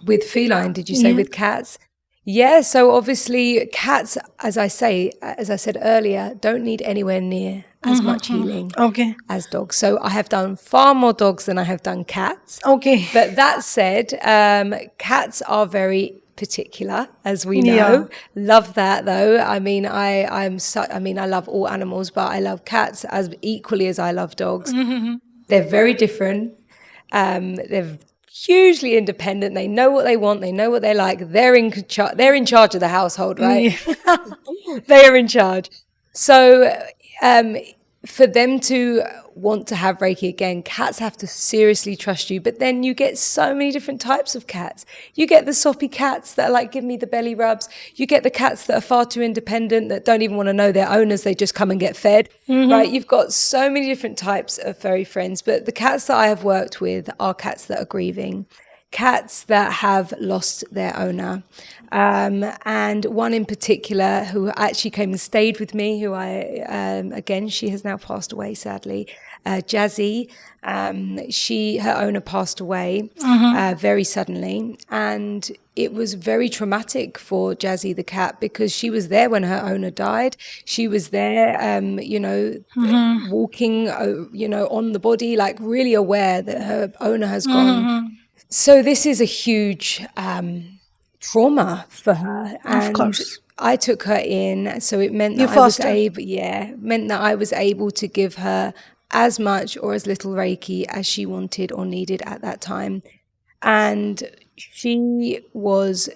With feline, did you say Yeah. with cats? Yeah, so obviously cats, as I said earlier, don't need anywhere near as much healing Okay. as dogs. So I have done far more dogs than I have done cats. Okay. But that said, cats are very particular, as we know. Yeah. Love that though. I mean, I love all animals, but I love cats as equally as I love dogs. They're very different. They're hugely independent. They know what they want. They know what they like. They're in charge of the household, right? Yeah. They are in charge. So for them to want to have Reiki again, cats have to seriously trust you. But then you get so many different types of cats. You get the soppy cats that are like, give me the belly rubs. You get the cats that are far too independent, that don't even want to know their owners. They just come and get fed, right? You've got so many different types of furry friends. But the cats that I have worked with are cats that are grieving, cats that have lost their owner. And one in particular who actually came and stayed with me, who again, she has now passed away, sadly, Jazzy. Her owner passed away very suddenly. And it was very traumatic for Jazzy the cat because she was there when her owner died. She was there, walking, on the body, like really aware that her owner has gone. So this is a huge trauma for her, and Of course. I took her in. So it meant You that fostered. I was able to give her as much or as little Reiki as she wanted or needed at that time, and she was.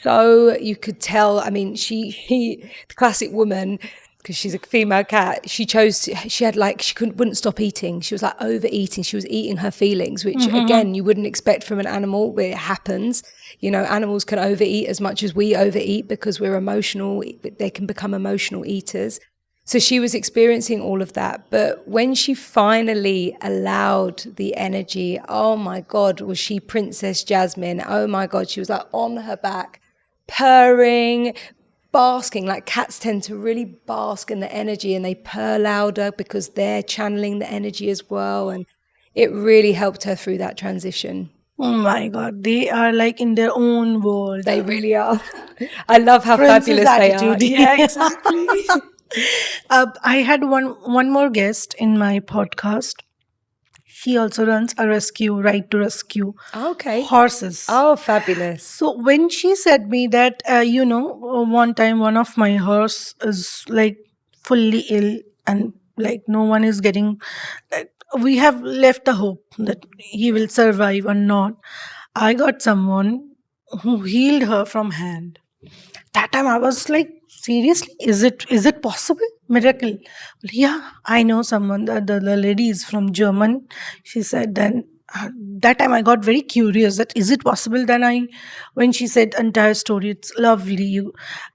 So you could tell. I mean, she the classic woman, because she's a female cat. She wouldn't stop eating. She was like overeating. She was eating her feelings, which again, you wouldn't expect from an animal, but it happens. Animals can overeat as much as we overeat because we're emotional. They can become emotional eaters. So she was experiencing all of that. But when she finally allowed the energy, oh my God, was she Princess Jasmine? Oh my God, she was like on her back, purring, basking. Like cats tend to really bask in the energy and they purr louder because they're channeling the energy as well. And it really helped her through that transition. Oh my God, they are like in their own world. They really are. I love how Princess fabulous they are. attitude. Yeah, exactly. I had one more guest in my podcast. He also runs a rescue, right to rescue Okay. horses. Oh, fabulous. So when she said me that, one time one of my horse is like fully ill and like no one is getting, like, we have left the hope that he will survive or not. I got someone who healed her from hand. That time I was like, seriously, is it possible? Miracle. Yeah, I know someone. The lady is from German. She said then, that time I got very curious that is it possible. Then when she said entire story, it's lovely.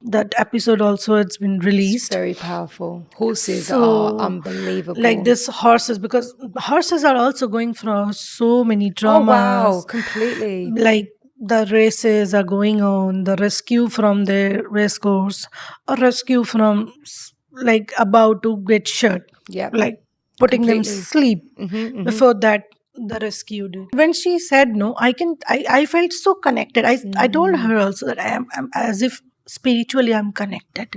That episode also it's been It's released. very powerful. Horses are So unbelievable. like this horses, because horses are also going through so many Oh, traumas. wow, completely. Like the races are going on, the rescue from the race course, or rescue from like about to get shot. Yeah. like putting them Completely. sleep. Before that, the rescue did. When she said no, I felt so connected. I told her also that I'm as if spiritually I'm connected.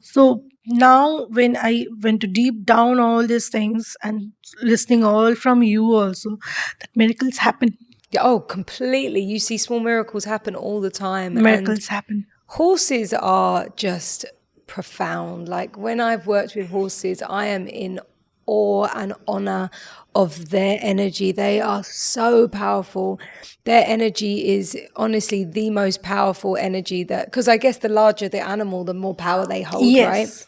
So now when I went to deep down all these things and listening all from you also, that miracles happen. Yeah, oh, completely. You see small miracles happen all the time. And Miracles happen. horses are just profound. Like when I've worked with horses, I am in awe and honor of their energy. They are so powerful. Their energy is honestly the most powerful energy that, because I guess the larger the animal, the more power they hold, right? Yes.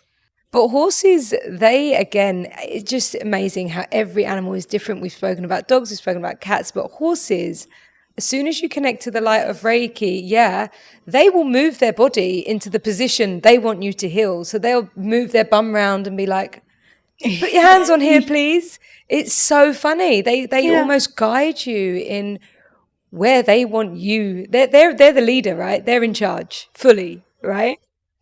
But horses, they, again, it's just amazing how every animal is different. We've spoken about dogs, we've spoken about cats, but horses, as soon as you connect to the light of Reiki, yeah, they will move their body into the position they want you to heal. So they'll move their bum round and be like, put your hands on here, please. It's so funny. They Yeah. almost guide you in where they want you. They're the leader, right? They're in charge fully, right?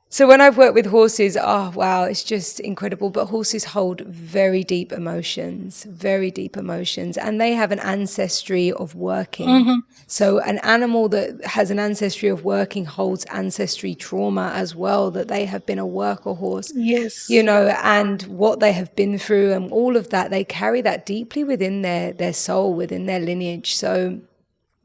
So when I've worked with horses, oh wow, it's just incredible. But horses hold very deep emotions, and they have an ancestry of working. So an animal that has an ancestry of working holds ancestry trauma as well, that they have been a worker horse. Yes. You know, and what they have been through and all of that, they carry that deeply within their soul, within their lineage. So,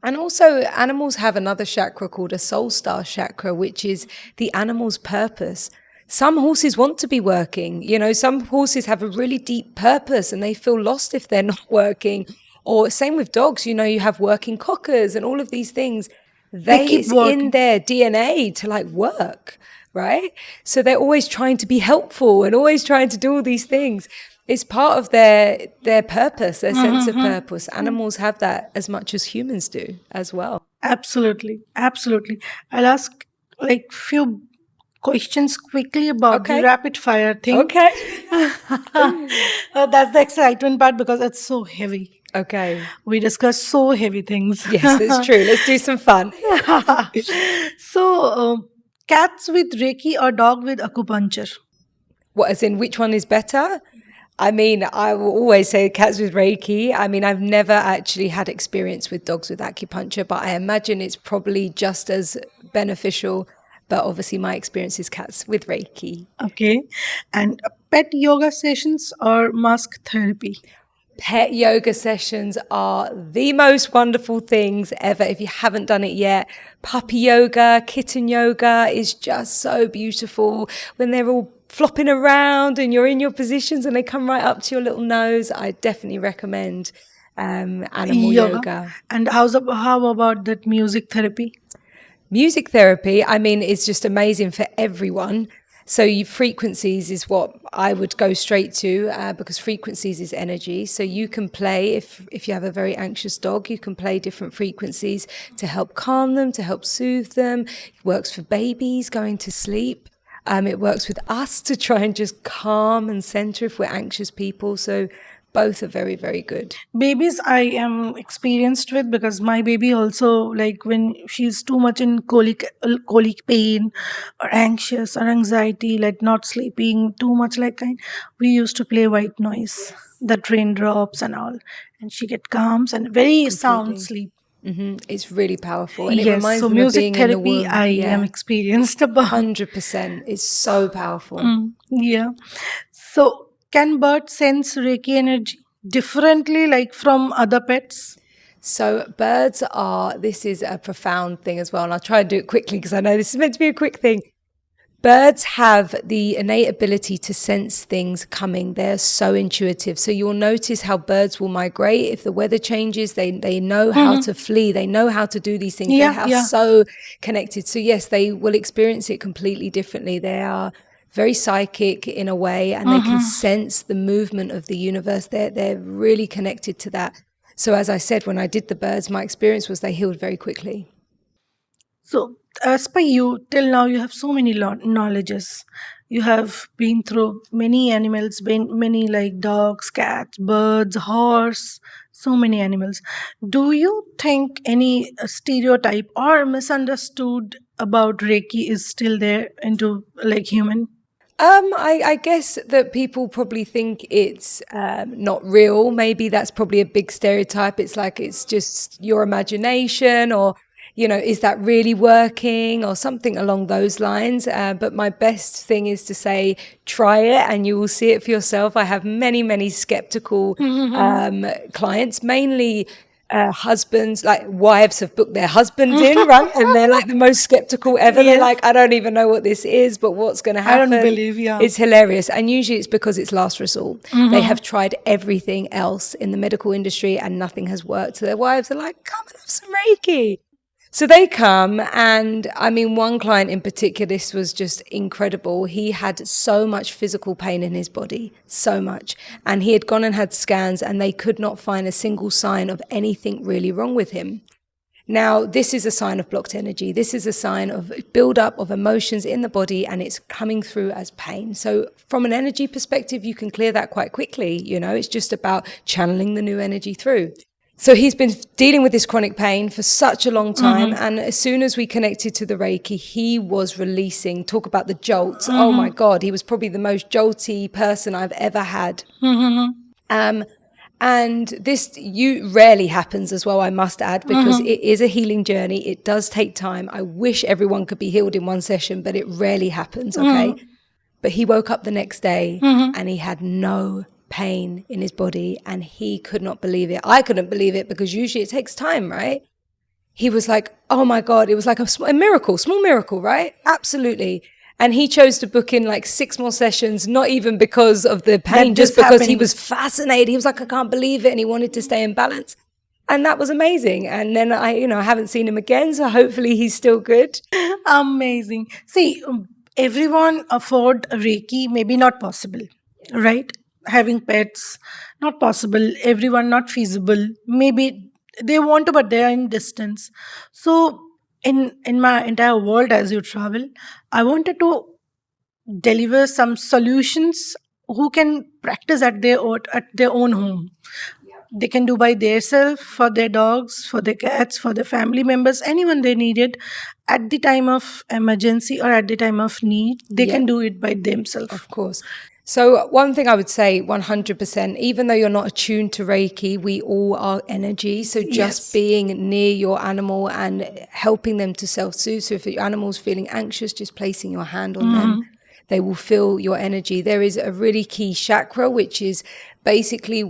and also, animals have another chakra called a soul star chakra, which is the animal's purpose. Some horses want to be working. You know, some horses have a really deep purpose and they feel lost if they're not working. Or same with dogs, you know, you have working cockers and all of these things. Keep It's working. in their DNA to like work, right? So they're always trying to be helpful and always trying to do all these things. It's part of their purpose, their sense of purpose. Animals have that as much as humans do as well. Absolutely. Absolutely. I'll ask like few questions quickly about the Okay. rapid fire thing. Okay. That's the excitement part because it's so heavy. Okay. We discuss so heavy things. Yes, that's true. Let's do some fun. So, cats with Reiki or dog with acupuncture? What, as in which one is better? I mean, I will always say cats with Reiki. I mean, I've never actually had experience with dogs with acupuncture, but I imagine it's probably just as beneficial. But obviously, my experience is cats with Reiki. Okay. And pet yoga sessions or mask therapy? Pet yoga sessions are the most wonderful things ever. If you haven't done it yet, puppy yoga, kitten yoga is just so beautiful. When they're all flopping around and you're in your positions and they come right up to your little nose, I definitely recommend animal yoga. And how about that music therapy? Music therapy, I mean, is just amazing for everyone. So frequencies is what I would go straight to because frequencies is energy. So you can play, if you have a very anxious dog, you can play different frequencies to help calm them, to help soothe them. It works for babies going to sleep. It works with us to try and just calm and center if we're anxious people. So both are very, very good. Babies I am experienced with because my baby also, like when she's too much in colic pain or anxious or anxiety, like not sleeping too much, like kind, we used to play white noise, the raindrops and all, and she get calms and very sound Completely. sleep. It's really powerful. And it Yes, reminds so them of music being in the therapy womb. I Yeah. am experienced about. 100%. It's so powerful. Yeah. So can birds sense Reiki energy differently, like from other pets? So this is a profound thing as well. And I'll try and do it quickly because I know this is meant to be a quick thing. Birds have the innate ability to sense things coming. They're so intuitive. So you'll notice how birds will migrate. If the weather changes, they know how to flee. They know how to do these things. They are so connected. So yes, they will experience it completely differently. They are very psychic in a way and they can sense the movement of the universe. They're really connected to that. So as I said, when I did the birds, my experience was they healed very quickly. So, as per you, till now you have so many knowledges. You have been through many animals, been many like dogs, cats, birds, horse, so many animals. Do you think any stereotype or misunderstood about Reiki is still there into like human? I guess that people probably think it's not real. Maybe that's probably a big stereotype. It's like it's just your imagination, or, is that really working, or something along those lines. But my best thing is to say, try it and you will see it for yourself. I have many, many skeptical clients, mainly husbands, like wives have booked their husbands in, right? And they're like the most skeptical ever. They're like, I don't even know what this is, but what's going to happen? I don't believe, It's hilarious. And usually it's because it's last resort. They have tried everything else in the medical industry and nothing has worked. So their wives are like, come and have some Reiki. So they come, and I mean, one client in particular, this was just incredible. He had so much physical pain in his body, so much. And he had gone and had scans, and they could not find a single sign of anything really wrong with him. Now, this is a sign of blocked energy. This is a sign of buildup of emotions in the body, and it's coming through as pain. So from an energy perspective, you can clear that quite quickly. It's just about channeling the new energy through. So he's been dealing with this chronic pain for such a long time. And as soon as we connected to the Reiki, he was releasing, talk about the jolts. Oh my God, he was probably the most jolty person I've ever had. And this rarely happens as well, I must add, because it is a healing journey. It does take time. I wish everyone could be healed in one session, but it rarely happens, okay? But he woke up the next day and he had no pain in his body, and he could not believe it. I couldn't believe it, because usually it takes time, right? He was like, oh my God, it was like a miracle, small miracle, right? Absolutely. And he chose to book in like 6 more sessions, not even because of the pain, just because he was fascinated. He was like, I can't believe it. And he wanted to stay in balance. And that was amazing. And then I haven't seen him again. So hopefully he's still good. Amazing. See, everyone afford Reiki, maybe not possible, right? Having pets, not possible. Everyone not feasible. Maybe they want to, but they are in distance. So in my entire world, as you travel, I wanted to deliver some solutions who can practice at their own home. They can do by themselves, for their dogs, for their cats, for their family members, anyone they needed at the time of emergency or at the time of need. They can do it by themselves. Of course. So one thing I would say 100%, even though you're not attuned to Reiki, we all are energy. So just being near your animal and helping them to self-soothe. So if your animal's feeling anxious, just placing your hand on them, they will feel your energy. There is a really key chakra, which is basically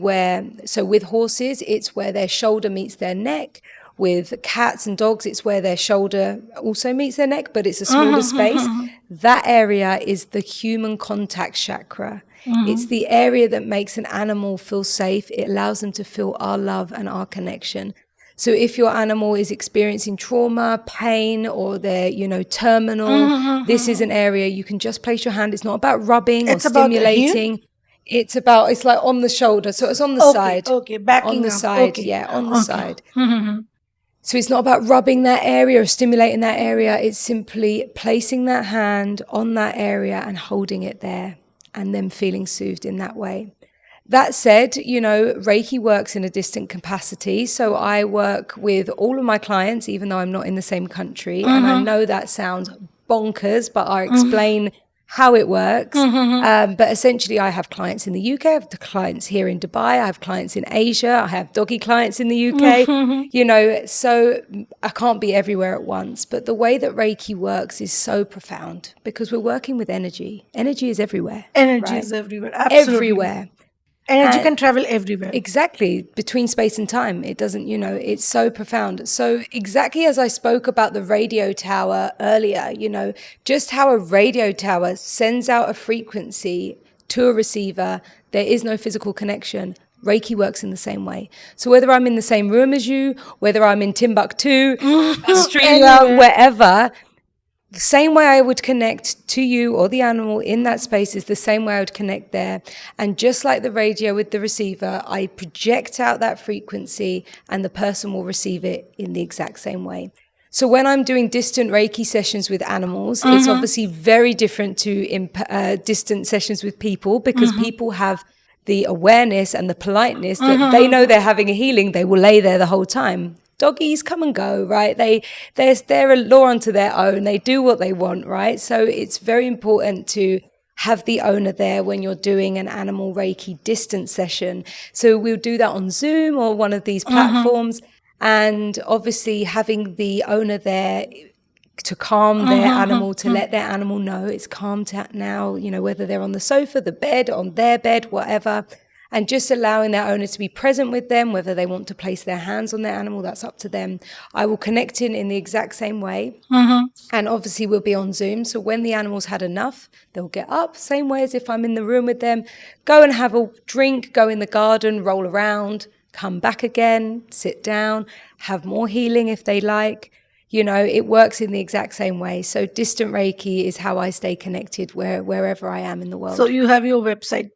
so with horses, it's where their shoulder meets their neck. With cats and dogs, it's where their shoulder also meets their neck, but it's a smaller space. That area is the human contact chakra. It's the area that makes an animal feel safe. It allows them to feel our love and our connection. So if your animal is experiencing trauma, pain, or they're, terminal, this is an area you can just place your hand. It's not about rubbing or stimulating. It's like on the shoulder. So it's on the side. Okay, backing on the up. side. Okay. Yeah, on the side. So it's not about rubbing that area or stimulating that area. It's simply placing that hand on that area and holding it there and then feeling soothed in that way. That said, Reiki works in a distant capacity. So I work with all of my clients, even though I'm not in the same country. And I know that sounds bonkers, but I'll explain how it works. But essentially, I have clients in the UK, I have clients here in Dubai, I have clients in Asia, I have doggy clients in the UK, so I can't be everywhere at once. But the way that Reiki works is so profound because we're working with energy. Energy is everywhere. Energy is everywhere. Absolutely. Everywhere. Energy can travel everywhere. Exactly. Between space and time. It doesn't, it's so profound. So exactly as I spoke about the radio tower earlier, just how a radio tower sends out a frequency to a receiver, there is no physical connection. Reiki works in the same way. So whether I'm in the same room as you, whether I'm in Timbuktu, Australia, wherever, the same way I would connect to you or the animal in that space is the same way I would connect there. And just like the radio with the receiver, I project out that frequency and the person will receive it in the exact same way. So when I'm doing distant Reiki sessions with animals, it's obviously very different to distant sessions with people because people have the awareness and the politeness that they know they're having a healing. They will lay there the whole time. Doggies come and go, right? They're a law unto their own. They do what they want, right? So it's very important to have the owner there when you're doing an animal Reiki distance session. So we'll do that on Zoom or one of these platforms. And obviously having the owner there to calm their animal, to let their animal know it's calm now, whether they're on the sofa, the bed, on their bed, whatever. And just allowing their owner to be present with them, whether they want to place their hands on their animal, that's up to them. I will connect in the exact same way. And obviously we'll be on Zoom. So when the animal's had enough, they'll get up, same way as if I'm in the room with them, go and have a drink, go in the garden, roll around, come back again, sit down, have more healing if they like. It works in the exact same way. So distant Reiki is how I stay connected wherever I am in the world. So you have your website.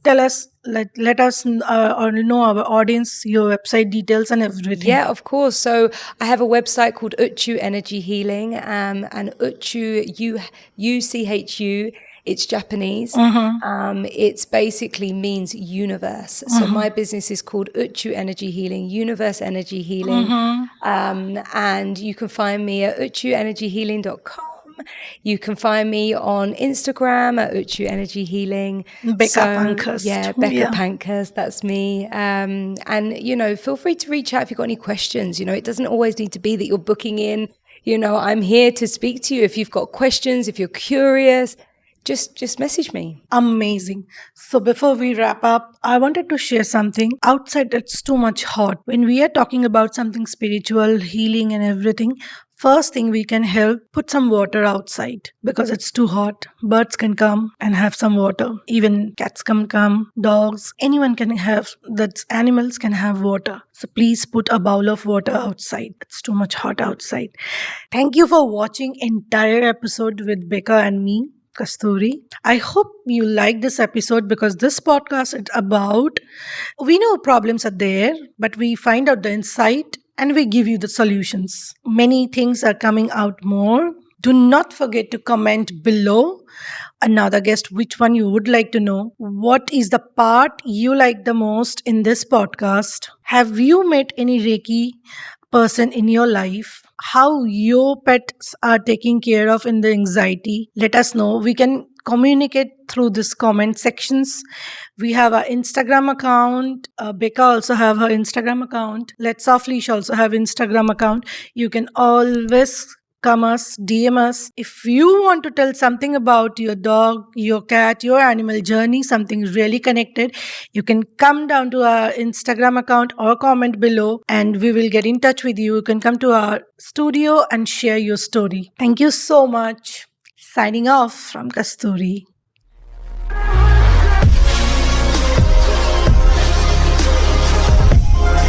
Tell us, let us or know our audience your website details and everything. Yeah, of course. So I have a website called Uchu Energy Healing, and Uchu, UCHU. It's Japanese. It's basically means universe. So my business is called Uchu Energy Healing, Universe Energy Healing. And you can find me at uchuenergyhealing.com. You can find me on Instagram at Uchu Energy Healing. Becca Pankhurst. Yeah, Becca Pankhurst, that's me. And, feel free to reach out if you've got any questions. It doesn't always need to be that you're booking in. I'm here to speak to you. If you've got questions, if you're curious, just message me. Amazing. So before we wrap up, I wanted to share something. Outside, it's too much hot. When we are talking about something spiritual, healing and everything, first thing we can help, put some water outside because it's too hot. Birds can come and have some water. Even cats can come, dogs, anyone can have, that animals can have water. So please put a bowl of water outside. It's too much hot outside. Thank you for watching entire episode with Becca and me, Kasturi. I hope you like this episode because this podcast is about, we know problems are there, but we find out the insight and we give you the solutions. Many things are coming out more. Do not forget to comment below another guest, which one you would like to know. What is the part you like the most in this podcast? Have you met any Reiki person in your life? How your pets are taken care of in the anxiety? Let us know. We can communicate through this comment sections. We have our Instagram account. Becca also have her Instagram account. Let's Off Leash also have Instagram account. You can always come us, DM us. If you want to tell something about your dog, your cat, your animal journey, something really connected, you can come down to our Instagram account or comment below and we will get in touch with you. You can come to our studio and share your story. Thank you so much. Signing off from Kasturi.